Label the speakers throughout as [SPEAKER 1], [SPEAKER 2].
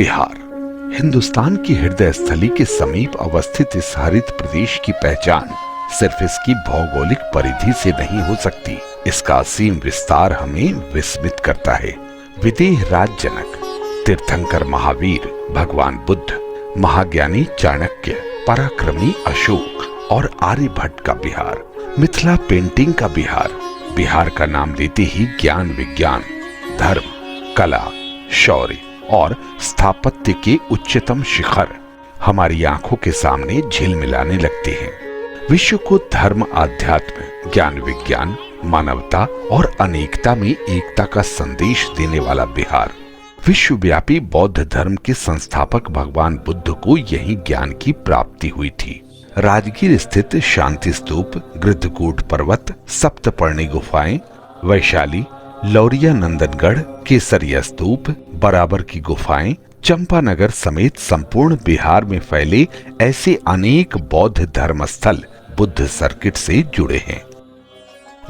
[SPEAKER 1] बिहार हिंदुस्तान की हृदय स्थली के समीप अवस्थित इस हरित प्रदेश की पहचान सिर्फ इसकी भौगोलिक परिधि से नहीं हो सकती। इसका असीम विस्तार हमें विस्मित करता है। विदेह राज जनक, तीर्थंकर महावीर भगवान बुद्ध, महाज्ञानी चाणक्य, पराक्रमी अशोक और आर्यभट्ट का बिहार, मिथिला पेंटिंग का बिहार। बिहार का नाम लेते ही ज्ञान विज्ञान, धर्म, कला, शौर्य और स्थापत्य के उच्चतम शिखर हमारी आंखों के सामने झिलमिलाने लगते हैं। विश्व को धर्म, आध्यात्म, ज्ञान विज्ञान, मानवता और अनेकता में एकता का संदेश देने वाला बिहार। विश्वव्यापी बौद्ध धर्म के संस्थापक भगवान बुद्ध को यही ज्ञान की प्राप्ति हुई थी। राजगीर स्थित शांति स्तूप, गृद्धकूट पर्वत, सप्तपर्णी गुफाएं, वैशाली, लौरिया नंदनगढ़, केसरिया स्तूप, बराबर की गुफाएं, चंपानगर समेत संपूर्ण बिहार में फैले ऐसे अनेक बौद्ध धर्म स्थल बुद्ध सर्किट से जुड़े हैं।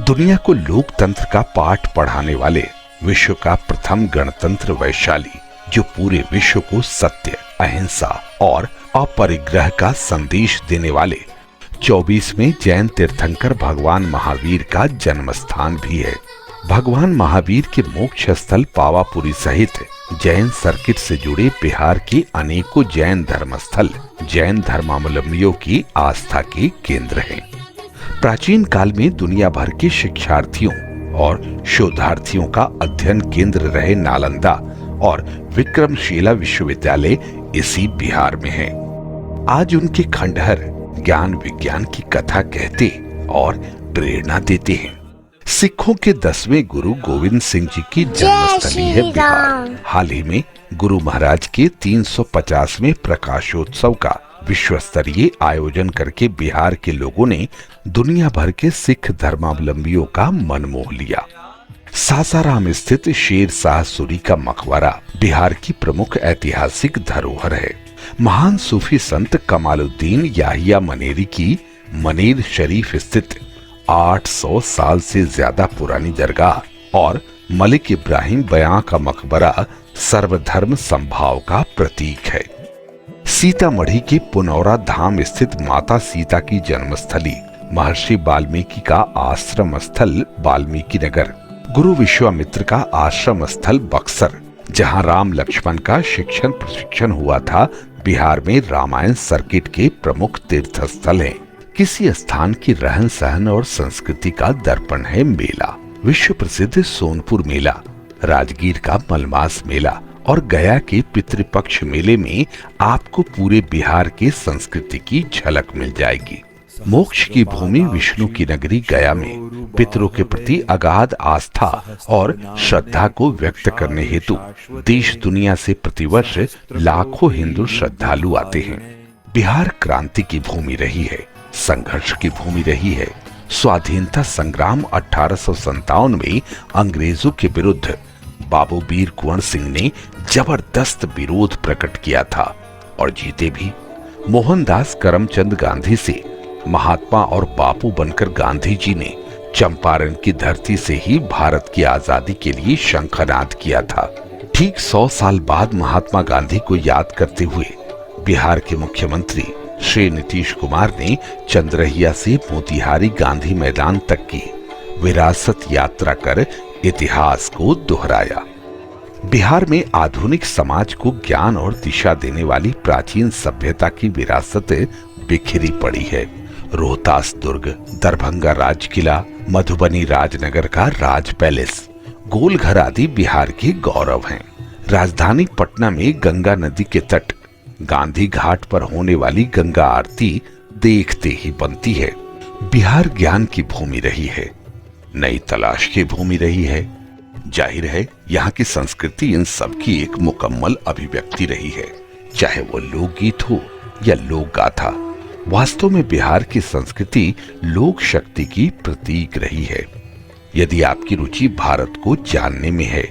[SPEAKER 1] दुनिया को लोकतंत्र का पाठ पढ़ाने वाले विश्व का प्रथम गणतंत्र वैशाली, जो पूरे विश्व को सत्य, अहिंसा और अपरिग्रह का संदेश देने वाले 24वें जैन तीर्थंकर भगवान महावीर का जन्म स्थान भी है। भगवान महावीर के मोक्ष स्थल पावापुरी सहित जैन सर्किट से जुड़े बिहार के अनेकों जैन धर्मस्थल जैन धर्मावलंबियों की आस्था के केंद्र हैं। प्राचीन काल में दुनिया भर के शिक्षार्थियों और शोधार्थियों का अध्ययन केंद्र रहे नालंदा और विक्रमशिला विश्वविद्यालय इसी बिहार में है। आज उनके खंडहर ज्ञान विज्ञान की कथा कहते और प्रेरणा देते हैं। सिखों के 10वें गुरु गोविंद सिंह जी की जन्मस्थली है बिहार। हाल ही में गुरु महाराज के 350वें प्रकाशोत्सव का विश्व स्तरीय आयोजन करके बिहार के लोगों ने दुनिया भर के सिख धर्मावलंबियों का मन मोह लिया। सासाराम स्थित शेर शाह सूरी का मकबरा बिहार की प्रमुख ऐतिहासिक धरोहर है। महान सूफी संत कमालुद्दीन याहिया मनेरी की मनेर शरीफ स्थित 800 साल से ज्यादा पुरानी दरगाह और मलिक इब्राहिम बयां का मकबरा सर्वधर्म संभाव का प्रतीक है। सीतामढ़ी के पुनौरा धाम स्थित माता सीता की जन्मस्थली, महर्षि वाल्मीकि का आश्रम स्थल वाल्मीकि नगर, गुरु विश्वामित्र का आश्रम स्थल बक्सर, जहां राम लक्ष्मण का शिक्षण प्रशिक्षण हुआ था, बिहार में रामायण सर्किट के प्रमुख तीर्थ स्थल है। किसी स्थान की रहन सहन और संस्कृति का दर्पण है मेला। विश्व प्रसिद्ध सोनपुर मेला, राजगीर का मलमास मेला और गया के पितृपक्ष मेले में आपको पूरे बिहार के संस्कृति की झलक मिल जाएगी। मोक्ष की भूमि विष्णु की नगरी गया में पितरों के प्रति अगाध आस्था और श्रद्धा को व्यक्त करने हेतु देश दुनिया से प्रतिवर्ष लाखों हिंदू श्रद्धालु आते हैं। बिहार क्रांति की भूमि रही है, संघर्ष की भूमि रही है। स्वाधीनता संग्राम 1857 में अंग्रेजों के विरुद्ध बाबू वीर कुंवर सिंह ने जबरदस्त विरोध प्रकट किया था और जीते भी। मोहनदास करमचंद गांधी से महात्मा और बापू बनकर गांधी जी ने चंपारण की धरती से ही भारत की आजादी के लिए शंखनाद किया था। ठीक 100 साल बाद महात्मा गांधी को याद करते हुए बिहार के मुख्यमंत्री श्री नीतीश कुमार ने चंद्रहिया से मोतिहारी गांधी मैदान तक की विरासत यात्रा कर इतिहास को दोहराया। बिहार में आधुनिक समाज को ज्ञान और दिशा देने वाली प्राचीन सभ्यता की विरासत बिखरी पड़ी है। रोहतास दुर्ग, दरभंगा राज किला, मधुबनी राजनगर का राज पैलेस, गोलघर आदि बिहार के गौरव हैं। राजधानी पटना में गंगा नदी के तट, गांधी घाट पर होने वाली गंगा आरती देखते ही बनती है। बिहार ज्ञान की भूमि रही है, नई तलाश की भूमि रही है। जाहिर है यहाँ की संस्कृति इन सब की एक मुकम्मल अभिव्यक्ति रही है, चाहे वो लोकगीत हो या लोक गाथा। वास्तव में बिहार की संस्कृति लोक शक्ति की प्रतीक रही है। यदि आपकी रुचि भारत को जानने में है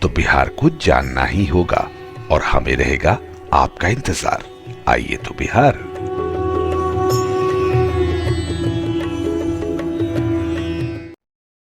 [SPEAKER 1] तो बिहार को जानना ही होगा और हमें रहेगा आपका इंतजार। आइए तो बिहार।